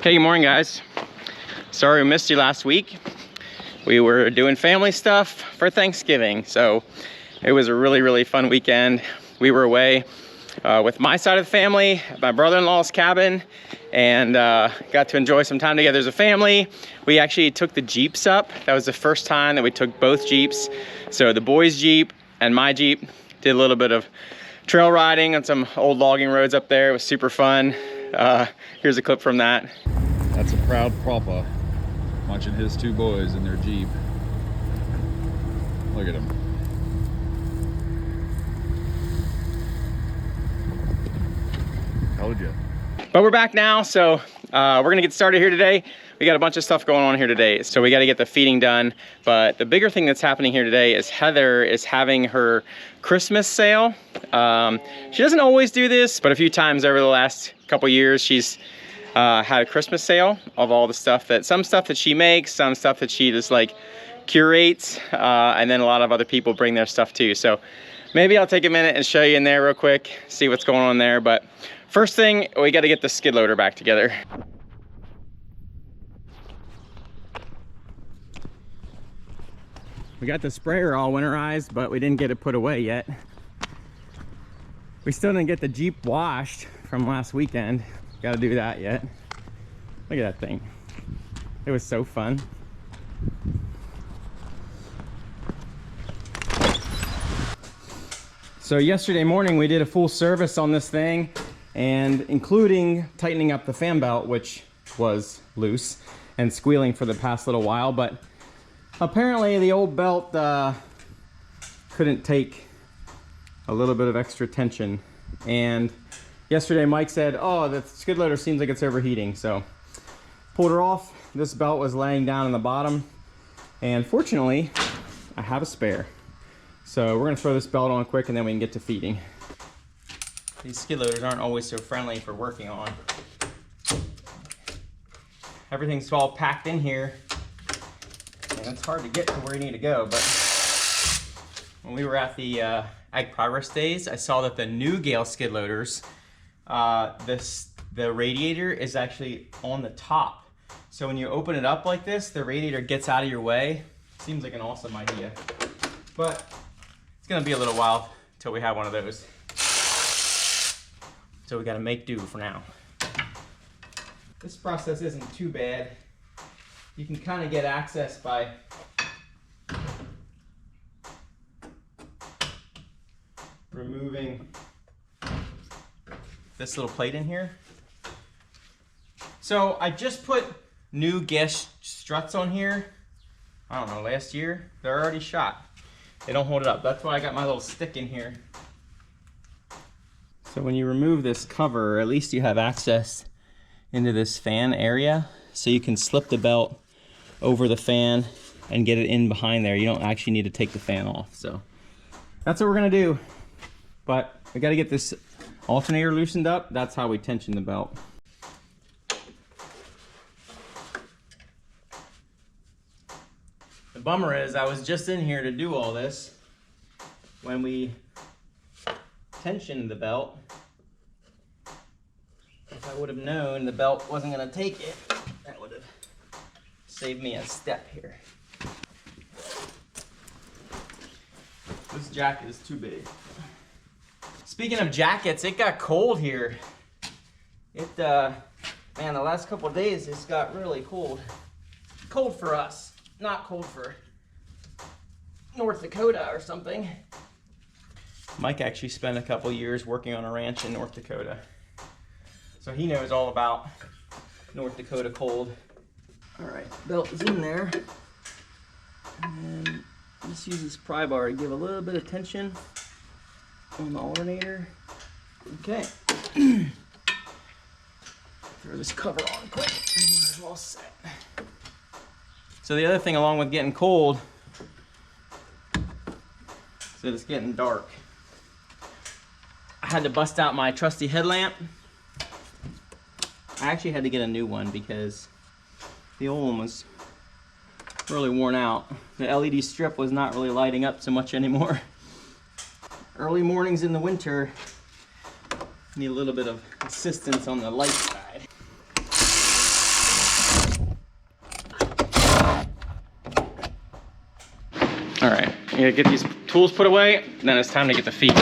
Okay, good morning, guys. Sorry we missed you last week. We were doing family stuff for Thanksgiving, so it was a really fun weekend. We were away with my side of the family at my brother-in-law's cabin, and got to enjoy some time together as a family. We actually took the Jeeps up. That was the first time that we took both Jeeps. So the boys' Jeep and my Jeep. Did a little bit of trail riding on some old logging roads up there. It was super fun. Here's a clip from that. That's a proud papa watching his two boys in their Jeep. Look at him. Told you. But we're back now, so we're gonna get started here today. We got a bunch of stuff going on here today, so we got to get the feeding done. But the bigger thing that's happening here today is Heather is having her Christmas sale. She doesn't always do this, but a few times over the last couple years, she's had a Christmas sale of all the stuff some stuff that she makes, some stuff that she just like curates, and then a lot of other people bring their stuff too. So maybe I'll take a minute and show you in there real quick, see what's going on there. But first thing, we got to get the skid loader back together. We got the sprayer all winterized, but we didn't get it put away yet. We still didn't get the Jeep washed from last weekend. Got to do that yet. Look at that thing. It was so fun. So yesterday morning we did a full service on this thing, and including tightening up the fan belt, which was loose and squealing for the past little while, but apparently the old belt couldn't take a little bit of extra tension. And yesterday Mike said, oh, the skid loader seems like it's overheating. So pulled her off. This belt was laying down in the bottom, and fortunately I have a spare. So we're gonna throw this belt on quick and then we can get to feeding. These skid loaders aren't always so friendly for working on. Everything's all packed in here, and it's hard to get to where you need to go. But when we were at the Ag Progress Days, I saw that the new Gale skid loaders, the radiator is actually on the top. So when you open it up like this, the radiator gets out of your way. Seems like an awesome idea. But it's gonna be a little while till we have one of those. So we gotta make do for now. This process isn't too bad. You can kind of get access by removing this little plate in here. So I just put new gas struts on here, I don't know, last year. They're already shot. They don't hold it up. That's why I got my little stick in here. So when you remove this cover, at least you have access into this fan area, so you can slip the belt over the fan and get it in behind there. You don't actually need to take the fan off. So that's what we're gonna do. But we gotta get this alternator loosened up. That's how we tension the belt. The bummer is I was just in here to do all this when we tensioned the belt. If I would have known the belt wasn't gonna take it, that would have saved me a step here. This jacket is too big. Speaking of jackets, it got cold here. Man, the last couple of days it's got really cold. Cold for us, not cold for North Dakota or something. Mike actually spent a couple years working on a ranch in North Dakota, so he knows all about North Dakota cold. All right, belt is in there, and just use this pry bar to give a little bit of tension on the alternator. Okay. Throw this cover on quick, and we're all set. So the other thing, along with getting cold, is that it's getting dark. I had to bust out my trusty headlamp. I actually had to get a new one because the old one was really worn out. The LED strip was not really lighting up so much anymore. Early mornings in the winter need a little bit of assistance on the light side. All right, I'm gonna get these tools put away, then it's time to get the feed.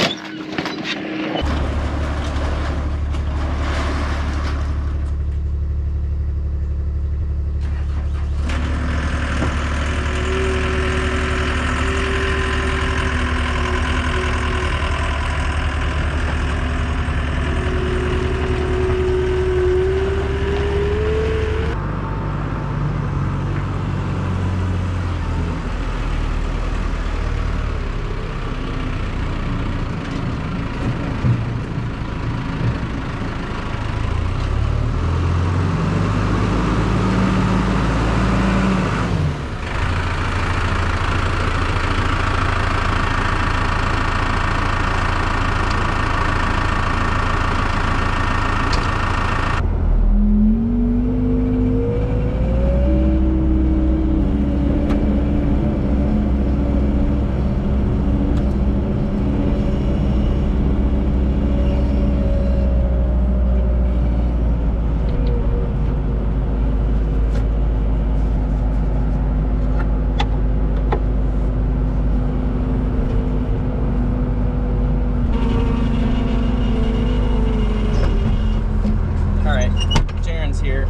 Here.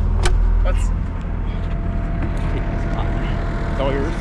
Let's take this off. It's all yours.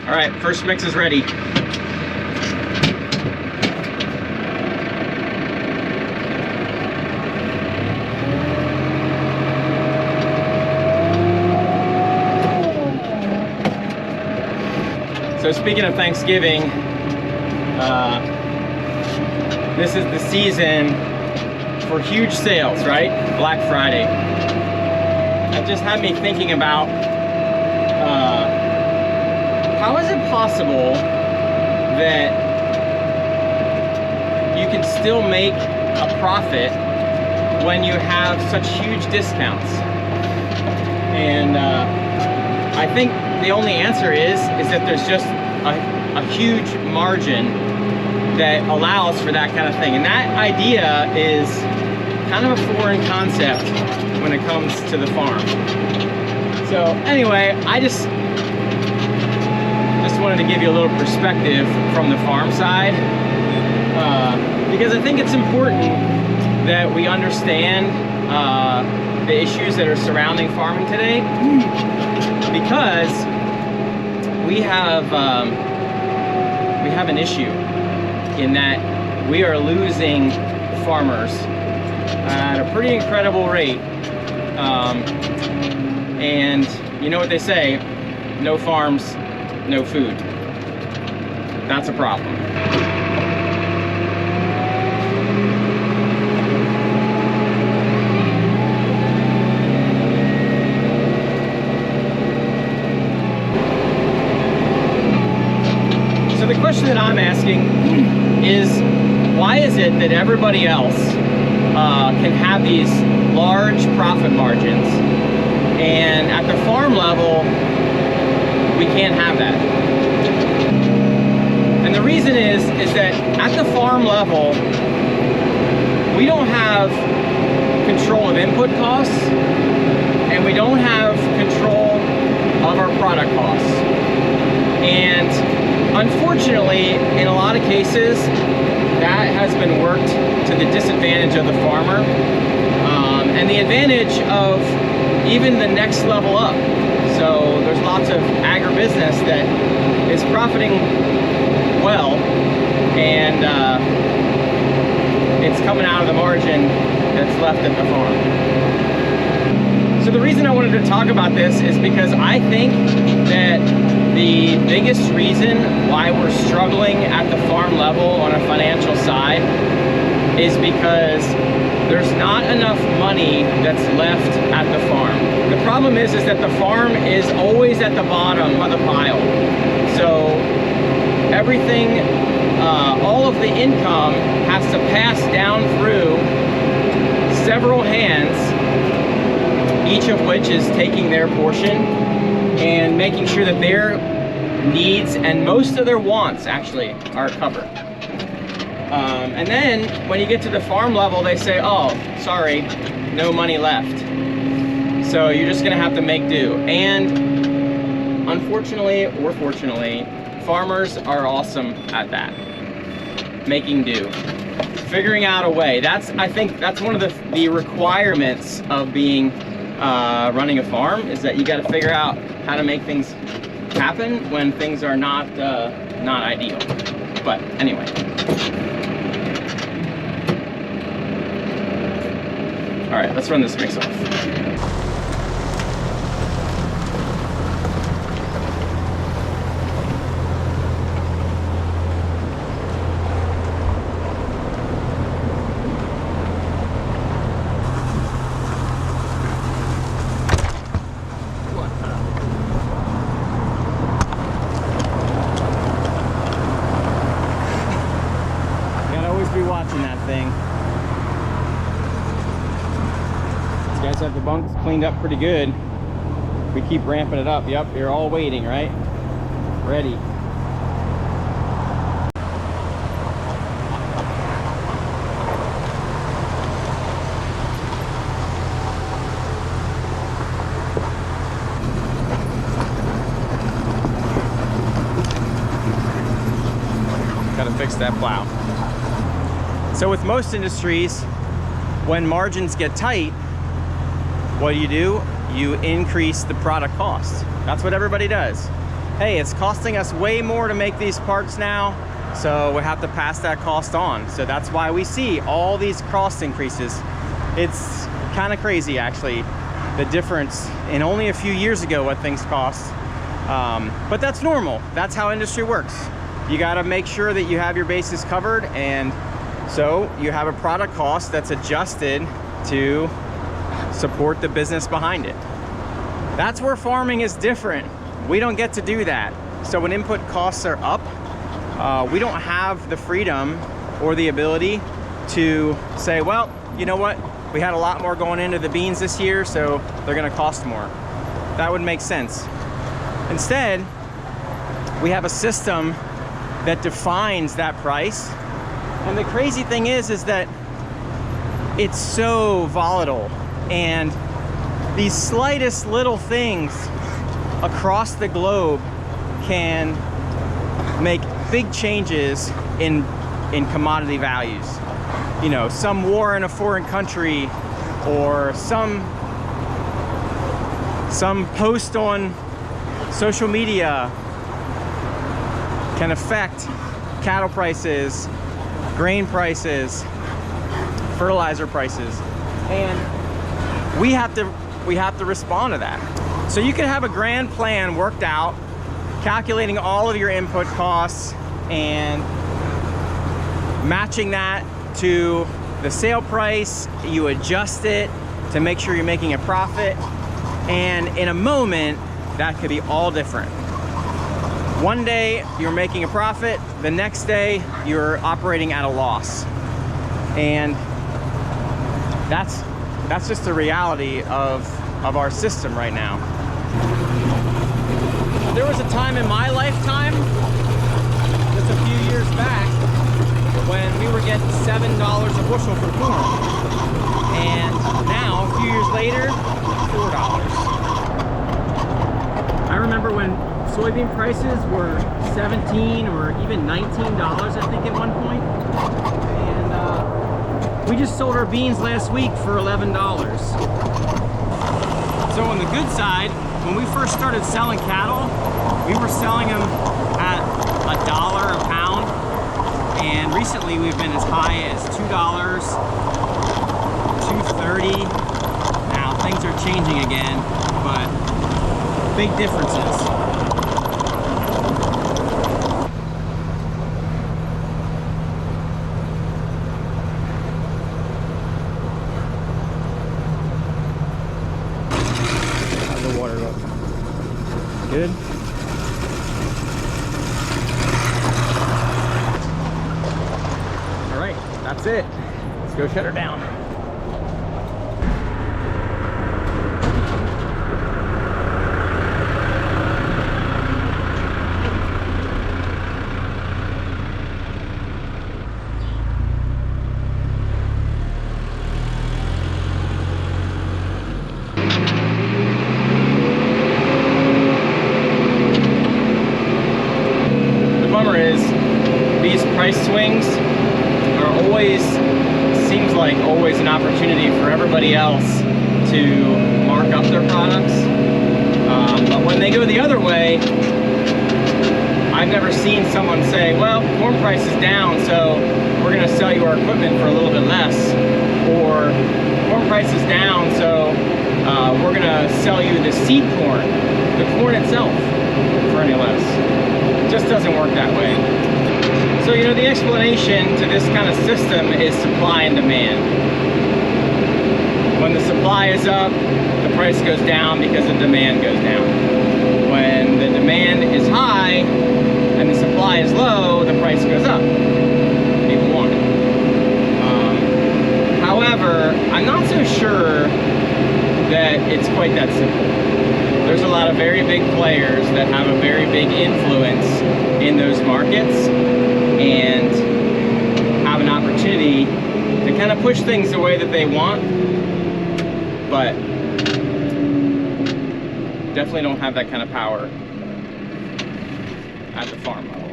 All right, first mix is ready. So speaking of Thanksgiving, this is the season for huge sales, right? Black Friday. That just had me thinking about how is it possible that you can still make a profit when you have such huge discounts? And I think the only answer is that there's just a huge margin that allows for that kind of thing. And that idea is kind of a foreign concept when it comes to the farm. So anyway, I just wanted to give you a little perspective from the farm side, because I think it's important that we understand the issues that are surrounding farming today, because we have an issue in that we are losing farmers at a pretty incredible rate, and you know what they say, no farms, no food. That's a problem. So the question that I'm asking is, why is it that everybody else can have these large profit margins, and at the farm level we can't have that? And the reason is that at the farm level we don't have control of input costs, and we don't have control of our product costs. And unfortunately, in a lot of cases, that has been worked to the disadvantage of the farmer, and the advantage of even the next level up. So there's lots of agribusiness that is profiting well, and it's coming out of the margin that's left at the farm. So the reason I wanted to talk about this is because I think that the biggest reason why we're struggling at the farm level on a financial side is because there's not enough money that's left at the farm. The problem is that the farm is always at the bottom of the pile. So everything, all of the income has to pass down through several hands, each of which is taking their portion and making sure that their needs and most of their wants actually are covered. And then when you get to the farm level, they say, oh, sorry, no money left. So you're just gonna have to make do. And unfortunately or fortunately, farmers are awesome at that, making do, figuring out a way. I think that's one of the requirements of being running a farm, is that you got to figure out how to make things happen when things are not ideal. But anyway. All right, let's run this mix off. Be watching that thing. These guys have the bunks cleaned up pretty good. We keep ramping it up. Yep, you're all waiting, right? Ready. Gotta fix that plow. So with most industries, when margins get tight, what do? You increase the product cost. That's what everybody does. Hey, it's costing us way more to make these parts now, so we have to pass that cost on. So that's why we see all these cost increases. It's kind of crazy, actually, the difference in only a few years ago what things cost. But that's normal. That's how industry works. You gotta make sure that you have your bases covered, and so you have a product cost that's adjusted to support the business behind it. That's where farming is different. We don't get to do that. So when input costs are up, we don't have the freedom or the ability to say, well, you know what? We had a lot more going into the beans this year, so they're gonna cost more. That would make sense. Instead, we have a system that defines that price. And the crazy thing is that it's so volatile, and these slightest little things across the globe can make big changes in commodity values. You know, some war in a foreign country, or some post on social media can affect cattle prices, grain prices, fertilizer prices, and we have to respond to that. So you can have a grand plan worked out, calculating all of your input costs and matching that to the sale price. You adjust it to make sure you're making a profit, and in a moment that could be all different. One day you're making a profit, the next day you're operating at a loss. And that's just the reality of our system right now. There was a time in my lifetime, just a few years back, when we were getting $7 a bushel for corn. And now, a few years later, $4. I remember when soybean prices were $17 or even $19, I think, at one point. And we just sold our beans last week for $11. So on the good side, when we first started selling cattle, we were selling them at $1 a pound. And recently we've been as high as $2, $2.30. Now things are changing again, but big differences. That's it. Let's go shut her down. The bummer is these price swings are always, seems like always an opportunity for everybody else to mark up their products. But when they go the other way, I've never seen someone say, well, corn price is down, so we're gonna sell you our equipment for a little bit less. Or corn price is down, so we're gonna sell you the seed corn, the corn itself, for any less. It just doesn't work that way. So, you know, the explanation to this kind of system is supply and demand. When the supply is up, the price goes down because the demand goes down. When the demand is high and the supply is low, the price goes up. People want it. However, I'm not so sure that it's quite that simple. There's a lot of very big players that have a very big influence in those markets and have an opportunity to kind of push things the way that they want, but definitely don't have that kind of power at the farm level.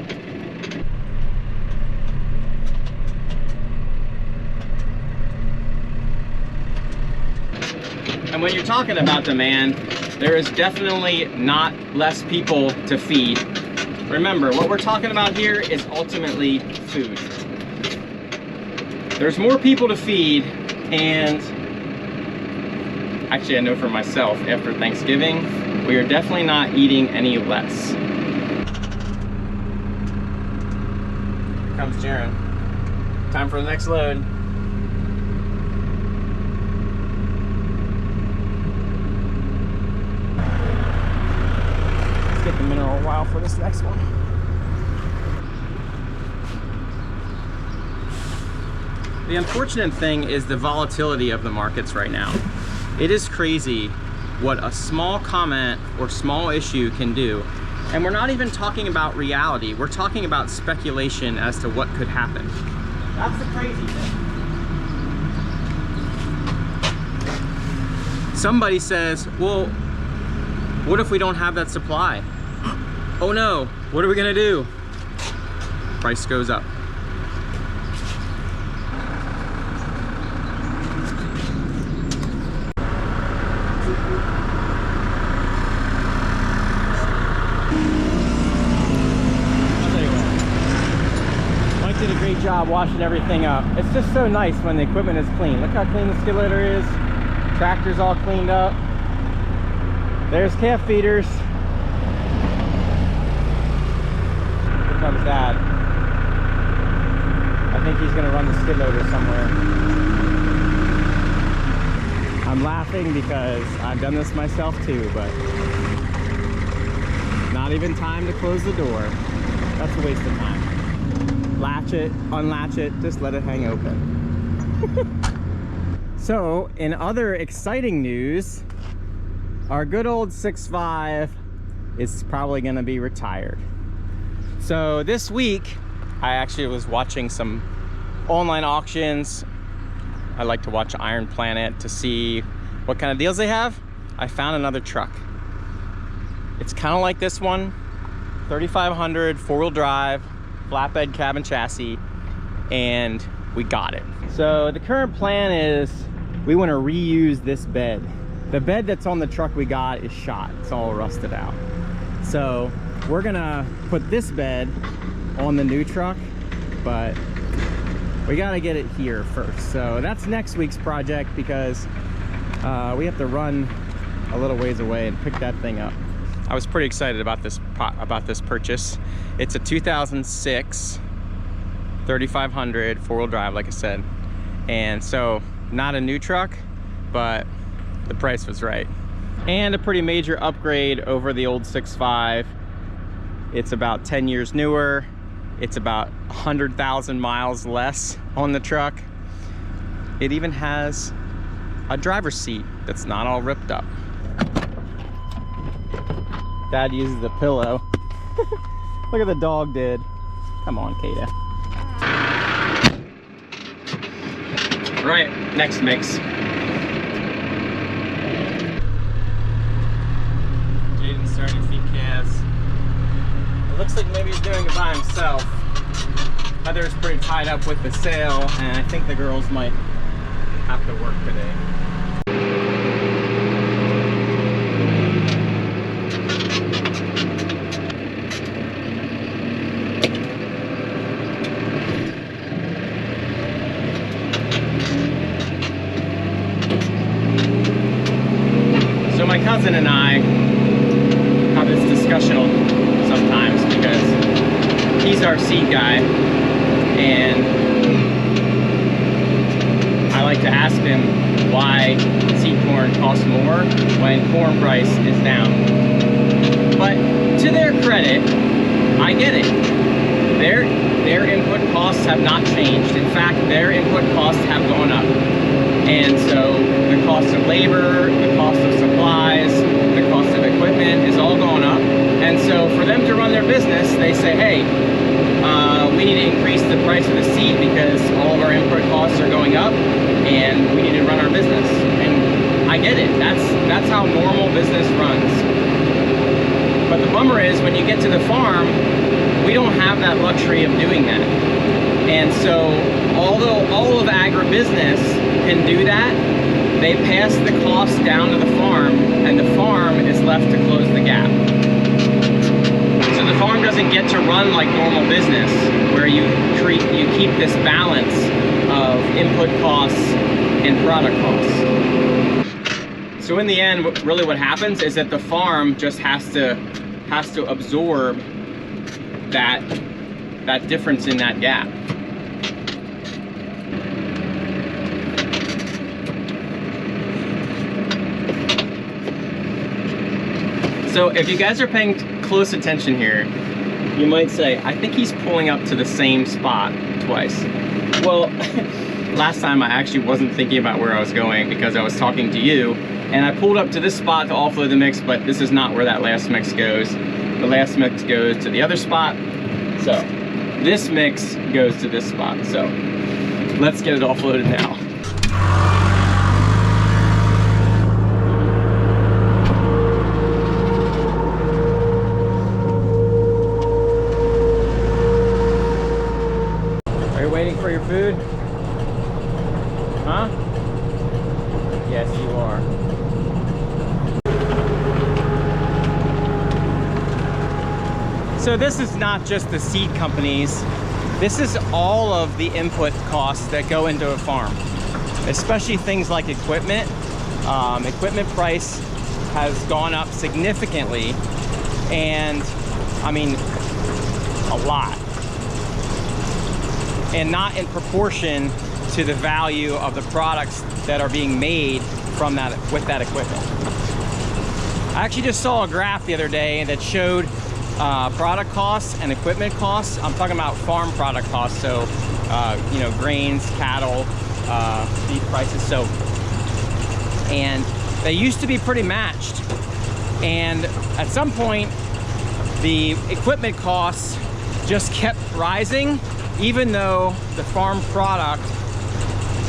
And when you're talking about demand, there is definitely not less people to feed. Remember, what we're talking about here is ultimately food. There's more people to feed, and actually I know for myself, after Thanksgiving, we are definitely not eating any less. Here comes Jaron. Time for the next load. Get the mineral wow for this next one. The unfortunate thing is the volatility of the markets right now. It is crazy what a small comment or small issue can do. And we're not even talking about reality. We're talking about speculation as to what could happen. That's the crazy thing. Somebody says, well, what if we don't have that supply? Oh no, what are we gonna do? Price goes up. I'll tell you what, Mike did a great job washing everything up. It's just so nice when the equipment is clean. Look how clean the skid loader is. Tractor's all cleaned up. There's calf feeders. Here comes Dad. I think he's gonna run the skid loader somewhere. I'm laughing because I've done this myself too, but not even time to close the door. That's a waste of time. Latch it, unlatch it, just let it hang open. So, in other exciting news, our good old 6.5 is probably gonna be retired. So this week, I actually was watching some online auctions. I like to watch Iron Planet to see what kind of deals they have. I found another truck. It's kind of like this one, 3500, four-wheel drive, flatbed cab and chassis, and we got it. So the current plan is we want to reuse this bed. The bed that's on the truck we got is shot. It's all rusted out. So we're gonna put this bed on the new truck, but we gotta get it here first. So that's next week's project because we have to run a little ways away and pick that thing up. I was pretty excited about this purchase. It's a 2006 3500 four-wheel drive, like I said. And so not a new truck, but the price was right. And a pretty major upgrade over the old 6.5. It's about 10 years newer. It's about 100,000 miles less on the truck. It even has a driver's seat that's not all ripped up. Dad uses the pillow. Look at the dog did. Come on, Kata. Right, next mix. Jaden's starting to feed calves. It looks like maybe he's doing it by himself. Heather's pretty tied up with the sale, and I think the girls might have to work today. So my cousin and I have this discussion sometimes because he's our seed guy, and I like to ask him why seed corn costs more when corn price is down. But to their credit, I get it. Their input costs have not changed. In fact, their input costs have gone up. And so the cost of labor, the cost of supplies, the cost of equipment is all going up. And so for them to run their business, they say, hey, we need to increase the price of the seed because all of our input costs are going up and we need to run our business. And I get it. That's how normal business runs. But the bummer is when you get to the farm, we don't have that luxury of doing that. And so although all of agribusiness can do that, they pass the cost down to the farm, and the farm is left to close the gap. So the farm doesn't get to run like normal business, where you keep this balance of input costs and product costs. So in the end, really what happens is that the farm just has to absorb that difference in that gap. So if you guys are paying close attention here, you might say, I think he's pulling up to the same spot twice. Well, last time I actually wasn't thinking about where I was going because I was talking to you, and I pulled up to this spot to offload the mix, but this is not where that last mix goes. The last mix goes to the other spot. So this mix goes to this spot. So let's get it offloaded now. Waiting for your food? Huh? Yes, you are. So this is not just the seed companies. This is all of the input costs that go into a farm, especially things like equipment. Equipment price has gone up significantly, and I mean, a lot. And not in proportion to the value of the products that are being made from that with that equipment. I actually just saw a graph the other day that showed product costs and equipment costs. I'm talking about farm product costs, so you know, grains, cattle, beef prices. So, and they used to be pretty matched, and at some point the equipment costs just kept rising, even though the farm product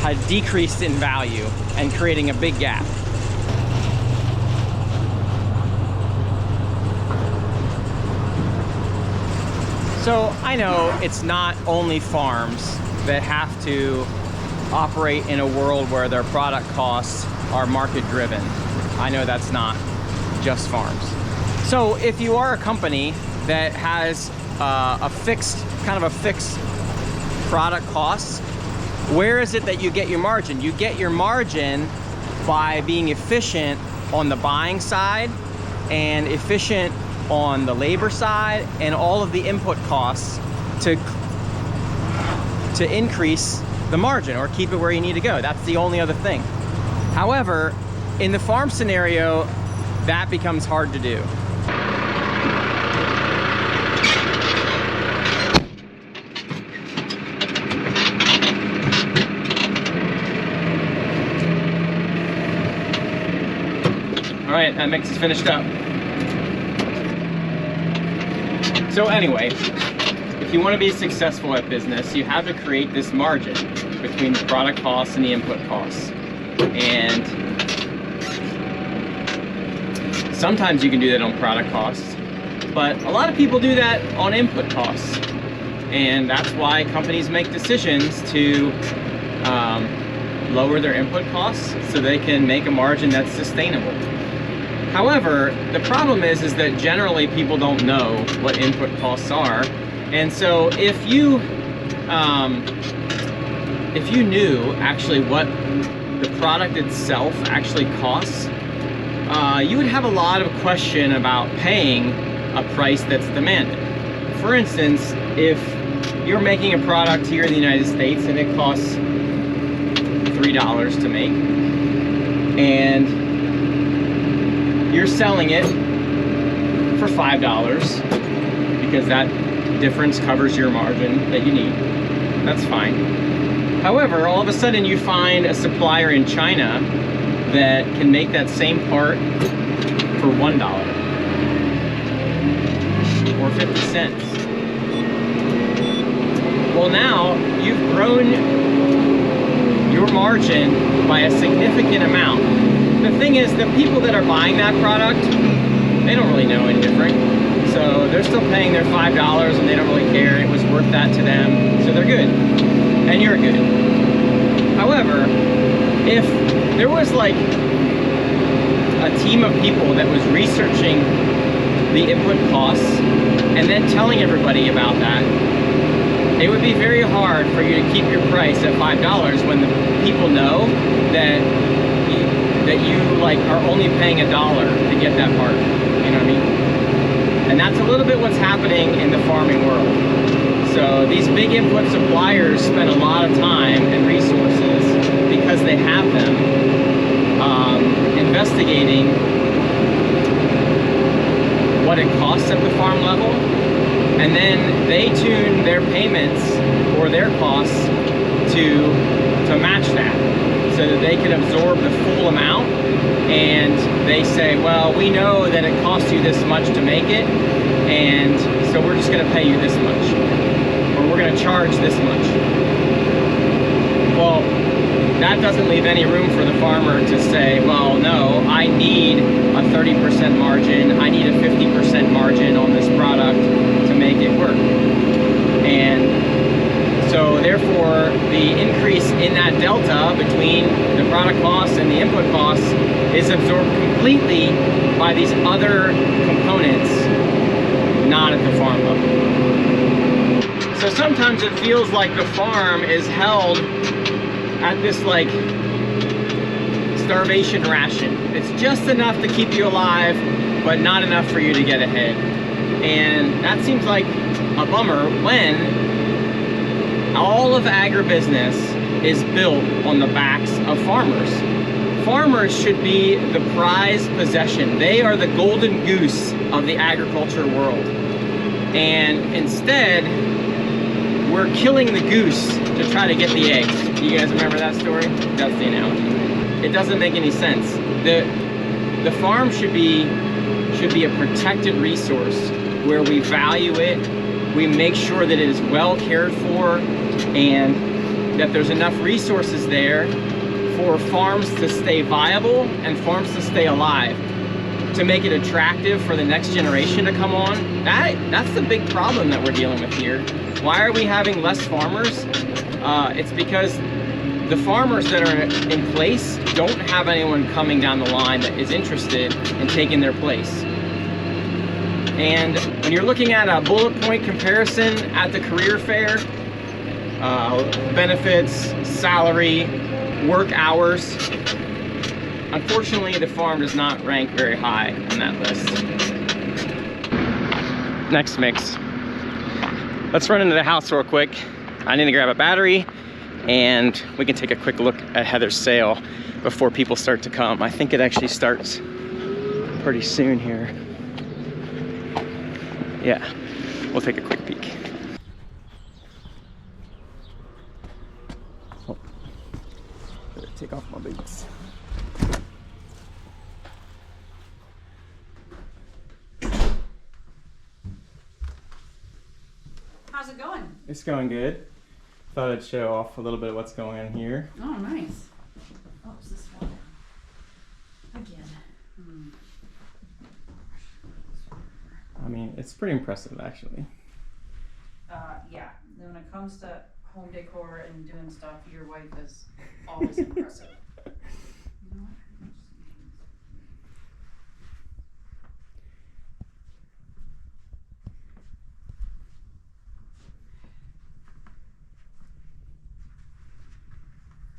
had decreased in value and creating a big gap. So I know it's not only farms that have to operate in a world where their product costs are market driven. I know that's not just farms. So if you are a company that has a fixed product costs, where is it that you get your margin? You get your margin by being efficient on the buying side and efficient on the labor side and all of the input costs to increase the margin or keep it where you need to go. That's the only other thing. However, in the farm scenario, that becomes hard to do. right, that mix is finished up. So anyway, if you want to be successful at business, you have to create this margin between the product costs and the input costs. And sometimes you can do that on product costs, but a lot of people do that on input costs. And that's why companies make decisions to lower their input costs so they can make a margin that's sustainable. However, the problem is that generally people don't know what input costs are. And so if you knew actually what the product itself actually costs, you would have a lot of question about paying a price that's demanded. For instance, if you're making a product here in the United States and it costs $3 to make, and you're selling it for $5 because that difference covers your margin that you need, that's fine. However, all of a sudden you find a supplier in China that can make that same part for $1 or 50 cents. Well, now you've grown your margin by a significant amount. The thing is, the people that are buying that product, they don't really know any different. So they're still paying their $5 and they don't really care. It was worth that to them, so they're good. And you're good. However, if there was like a team of people that was researching the input costs and then telling everybody about that, it would be very hard for you to keep your price at $5 when the people know that you like are only paying $1 to get that part. You know what I mean? And that's a little bit what's happening in the farming world. So these big input suppliers spend a lot of time and resources, because they have them, investigating what it costs at the farm level, and then they tune their payments or their costs to match that, so that they can absorb the full amount. And they say, well, we know that it costs you this much to make it, and so we're just going to pay you this much, or we're going to charge this much. Well, that doesn't leave any room for the farmer to say, well, no, I need a 30% margin, I need a 50% margin on this product to make it work. And so therefore, the increase in that delta between the product costs and the input costs is absorbed completely by these other components, not at the farm level. So sometimes it feels like the farm is held at this like starvation ration. It's just enough to keep you alive, but not enough for you to get ahead. And that seems like a bummer when all of agribusiness is built on the backs of farmers. Farmers should be the prized possession. They are the golden goose of the agriculture world. And instead, we're killing the goose to try to get the eggs. You guys remember that story? That's the analogy. It doesn't make any sense. The farm should be a protected resource where we value it, we make sure that it is well cared for, and that there's enough resources there for farms to stay viable and farms to stay alive, to make it attractive for the next generation to come on. That's the big problem that we're dealing with here. Why are we having less farmers? It's because the farmers that are in place don't have anyone coming down the line that is interested in taking their place. And when you're looking at a bullet point comparison at the career fair, benefits, salary, work hours, unfortunately the farm does not rank very high on that list. Next mix. Let's run into the house real quick. I need to grab a battery, and we can take a quick look at Heather's sale before people start to come. I think it actually starts pretty soon here. Yeah, we'll take a quick peek. Oh, better take off my boots. how's it going? It's going good. Thought I'd show off a little bit of what's going on here. Oh, nice. Oh, is this one? Again. I mean, it's pretty impressive, actually. Yeah. When it comes to home decor and doing stuff, your wife is always impressive. You know what?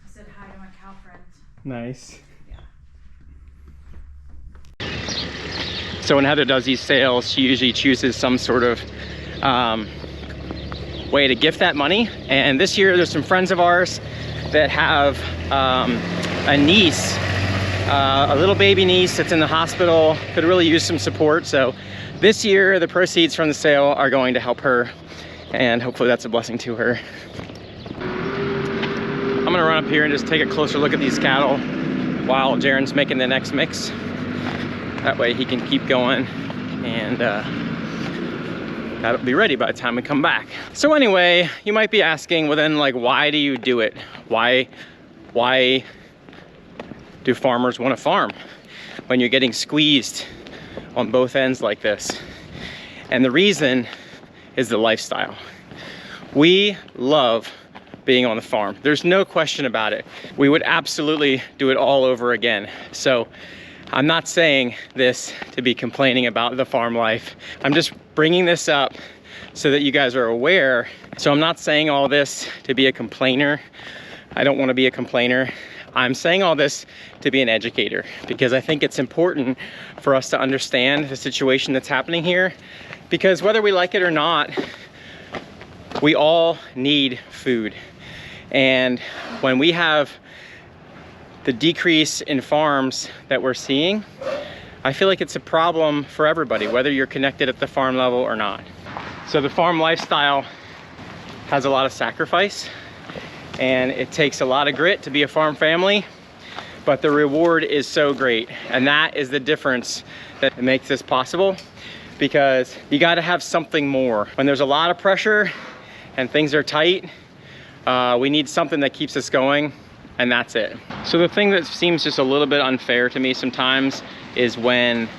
I said hi to my cow friends. Nice. Yeah. So when Heather does these sales, she usually chooses some sort of way to gift that money. And this year there's some friends of ours that have a niece, a little baby niece that's in the hospital, could really use some support. So this year the proceeds from the sale are going to help her, and hopefully that's a blessing to her. I'm gonna run up here and just take a closer look at these cattle while Jaren's making the next mix. That way he can keep going, and that'll be ready by the time we come back. So anyway, you might be asking, well then, like, why do you do it? Why do farmers want to farm when you're getting squeezed on both ends like this? And the reason is the lifestyle. We love being on the farm. There's no question about it. We would absolutely do it all over again. So I'm not saying this to be complaining about the farm life. I'm just bringing this up so that you guys are aware. So I'm not saying all this to be a complainer. I don't want to be a complainer. I'm saying all this to be an educator, because I think it's important for us to understand the situation that's happening here, because whether we like it or not, we all need food. And when we have the decrease in farms that we're seeing, I feel like it's a problem for everybody, whether you're connected at the farm level or not. So the farm lifestyle has a lot of sacrifice, and it takes a lot of grit to be a farm family, but the reward is so great. And that is the difference that makes this possible, because you gotta have something more. When there's a lot of pressure and things are tight, we need something that keeps us going, and that's it. So the thing that seems just a little bit unfair to me sometimes is when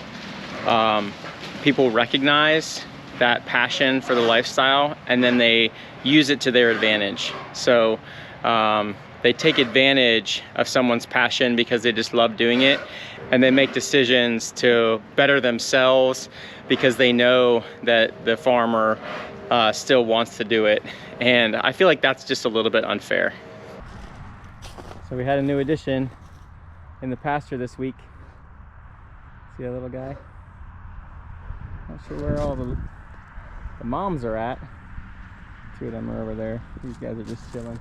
people recognize that passion for the lifestyle and then they use it to their advantage. So they take advantage of someone's passion because they just love doing it, and they make decisions to better themselves because they know that the farmer still wants to do it. And I feel like that's just a little bit unfair. So we had a new addition in the pasture this week. See that little guy? Not sure where all the moms are at. Two of them are over there. These guys are just chilling.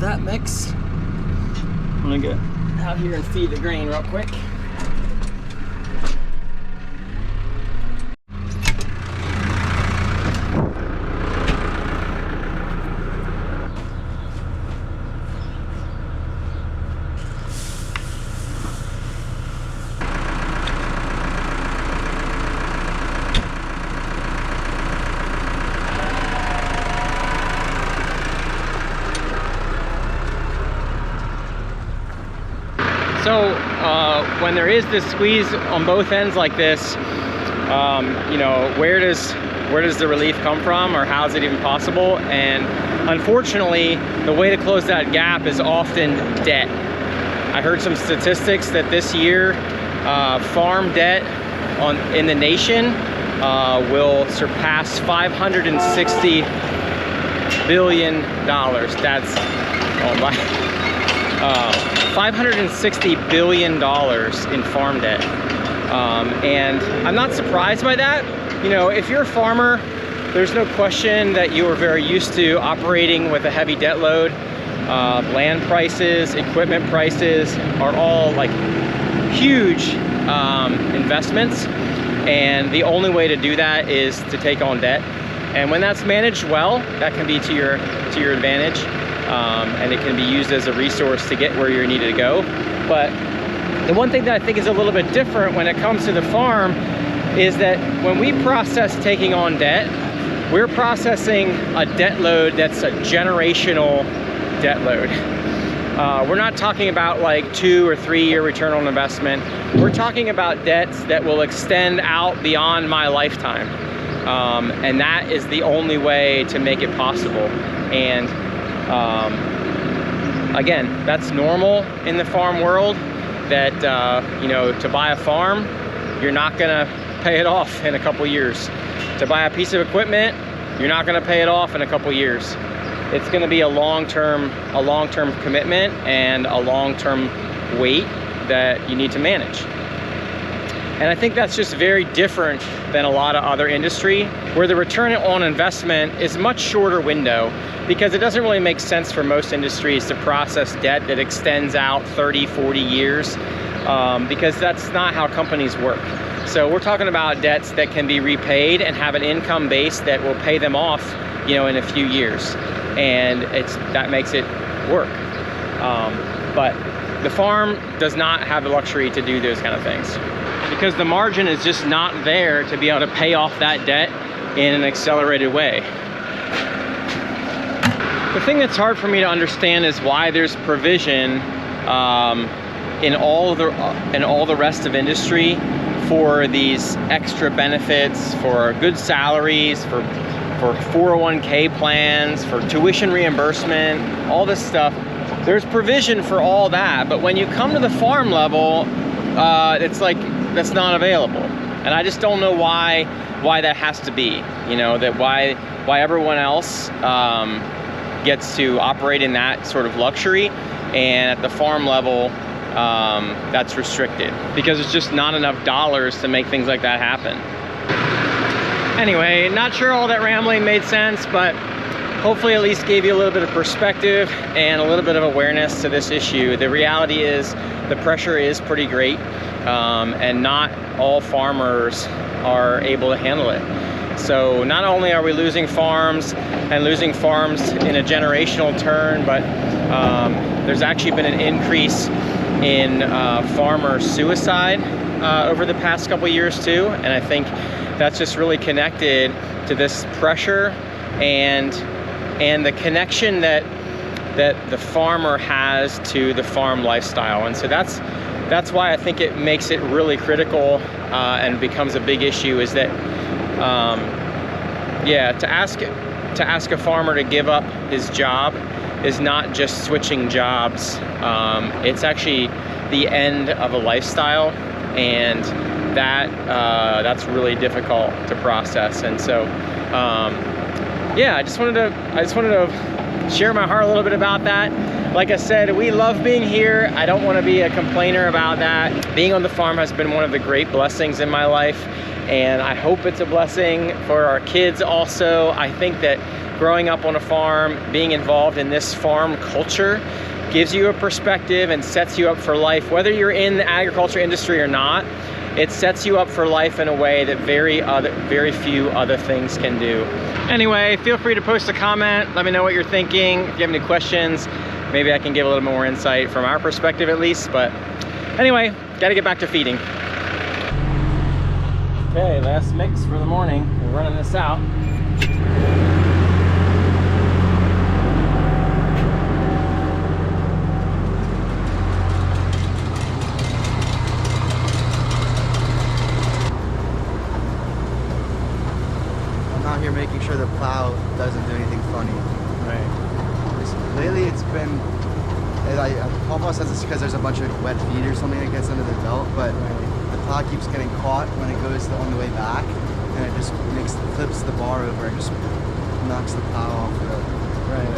That mix. I'm gonna go out here and feed the grain real quick. So when there is this squeeze on both ends like this, you know, where does the relief come from, or how is it even possible? And unfortunately, the way to close that gap is often debt. I heard some statistics that this year farm debt in the nation will surpass $560 billion. That's, oh my. $560 billion in farm debt. And I'm not surprised by that. You know, if you're a farmer, there's no question that you are very used to operating with a heavy debt load. land prices, equipment prices are all like huge investments, and the only way to do that is to take on debt. And when that's managed well, that can be to your advantage, and it can be used as a resource to get where you need to go. But the one thing that I think is a little bit different when it comes to the farm is that when we process taking on debt, we're processing a debt load that's a generational debt load. We're not talking about like 2 or 3 year return on investment. We're talking about debts that will extend out beyond my lifetime. And that is the only way to make it possible. And again, that's normal in the farm world, that you know, to buy a farm, you're not gonna pay it off in a couple years. To buy a piece of equipment, you're not gonna pay it off in a couple years. It's gonna be a long-term commitment and a long-term wait that you need to manage. And I think that's just very different than a lot of other industry, where the return on investment is much shorter window, because it doesn't really make sense for most industries to process debt that extends out 30, 40 years, because that's not how companies work. So we're talking about debts that can be repaid and have an income base that will pay them off, you know, in a few years. And that makes it work. But the farm does not have the luxury to do those kind of things, because the margin is just not there to be able to pay off that debt in an accelerated way. The thing that's hard for me to understand is why there's provision in all the rest of industry for these extra benefits, for good salaries, for 401k plans, for tuition reimbursement, all this stuff. There's provision for all that, but when you come to the farm level, it's like that's not available. And I just don't know why that has to be. You know, that why everyone else gets to operate in that sort of luxury, and at the farm level, that's restricted, because it's just not enough dollars to make things like that happen. Anyway, not sure all that rambling made sense, but hopefully at least gave you a little bit of perspective and a little bit of awareness to this issue. The reality is the pressure is pretty great, and not all farmers are able to handle it. So not only are we losing farms and losing farms in a generational turn, but there's actually been an increase in farmer suicide over the past couple years too. And I think that's just really connected to this pressure and the connection that the farmer has to the farm lifestyle. And so that's why I think it makes it really critical and becomes a big issue, is that yeah, to ask a farmer to give up his job is not just switching jobs. It's actually the end of a lifestyle, and that's really difficult to process. And so yeah, I just wanted to share my heart a little bit about that. Like I said, we love being here. I don't want to be a complainer about that. Being on the farm has been one of the great blessings in my life, and I hope it's a blessing for our kids also. I think that growing up on a farm, being involved in this farm culture, gives you a perspective and sets you up for life. Whether you're in the agriculture industry or not, it sets you up for life in a way that very few other things can do. Anyway, feel free to post a comment. Let me know what you're thinking. If you have any questions, maybe I can give a little more insight from our perspective at least. But anyway, got to get back to feeding. Okay, last mix for the morning. We're running this out. Out here making sure the plow doesn't do anything funny. Right. Lately it's been, almost as it's because there's a bunch of wet feed or something that gets under the belt, but the plow keeps getting caught when it goes on the way back, and it just flips the bar over and just knocks the plow off the way.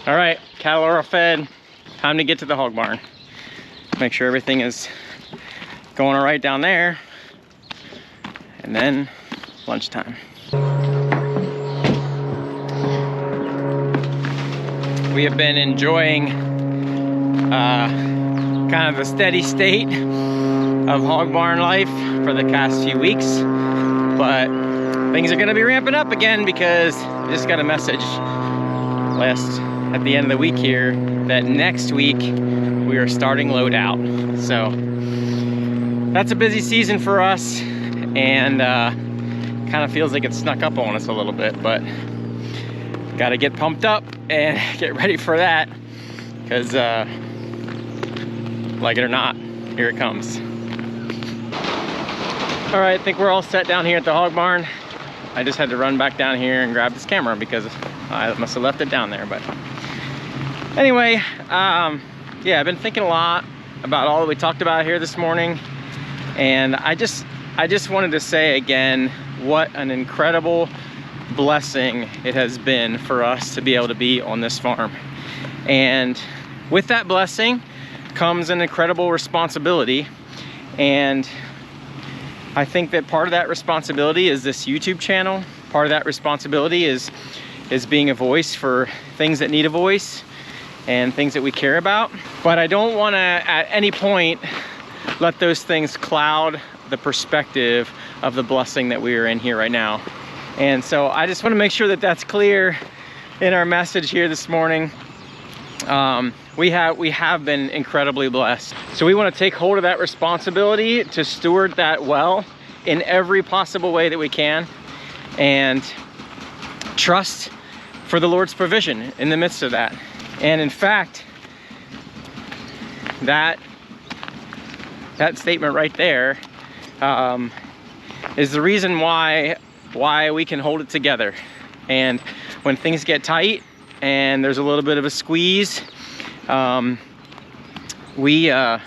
All right, cattle are fed. Time to get to the hog barn. Make sure everything is going all right down there, and then lunchtime. we have been enjoying kind of the steady state of hog barn life for the past few weeks, but things are gonna be ramping up again because I just got a message at the end of the week here that next week we are starting load out. So that's a busy season for us, and kind of feels like it snuck up on us a little bit, but got to get pumped up and get ready for that, because like it or not, here it comes. All right, I think we're all set down here at the hog barn. I just had to run back down here and grab this camera because I must have left it down there. But anyway, yeah, I've been thinking a lot about all that we talked about here this morning, and I just wanted to say again what an incredible blessing it has been for us to be able to be on this farm. And with that blessing comes an incredible responsibility, and I think that part of that responsibility is this YouTube channel. Part of that responsibility is being a voice for things that need a voice and things that we care about. But I don't want to at any point let those things cloud the perspective of the blessing that we are in here right now. And so I just want to make sure that that's clear in our message here this morning. We have been incredibly blessed. So we want to take hold of that responsibility to steward that well in every possible way that we can, and trust for the Lord's provision in the midst of that. And in fact, that statement right there is the reason why we can hold it together. And when things get tight and there's a little bit of a squeeze, we have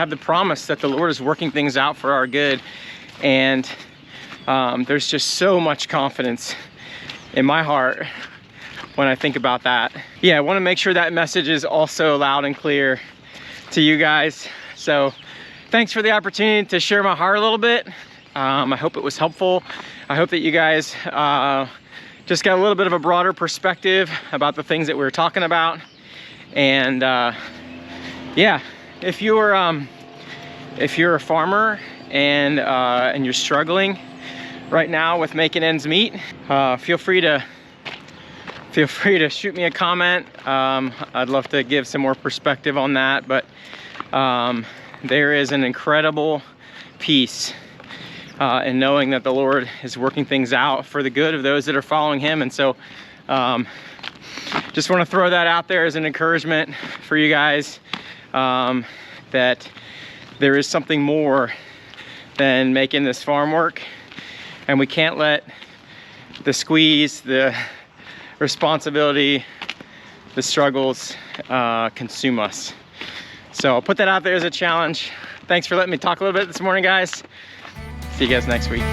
the promise that the Lord is working things out for our good. And there's just so much confidence in my heart when I think about that. Yeah, I want to make sure that message is also loud and clear to you guys. So thanks for the opportunity to share my heart a little bit. I hope it was helpful. I hope that you guys just got a little bit of a broader perspective about the things that we were talking about. And yeah, if you're a farmer and you're struggling right now with making ends meet, feel free to shoot me a comment. I'd love to give some more perspective on that, but there is an incredible peace in knowing that the Lord is working things out for the good of those that are following him. And so just want to throw that out there as an encouragement for you guys, that there is something more than making this farm work, and we can't let the squeeze, the responsibility, the struggles consume us. So I'll put that out there as a challenge. Thanks for letting me talk a little bit this morning, guys. See you guys next week.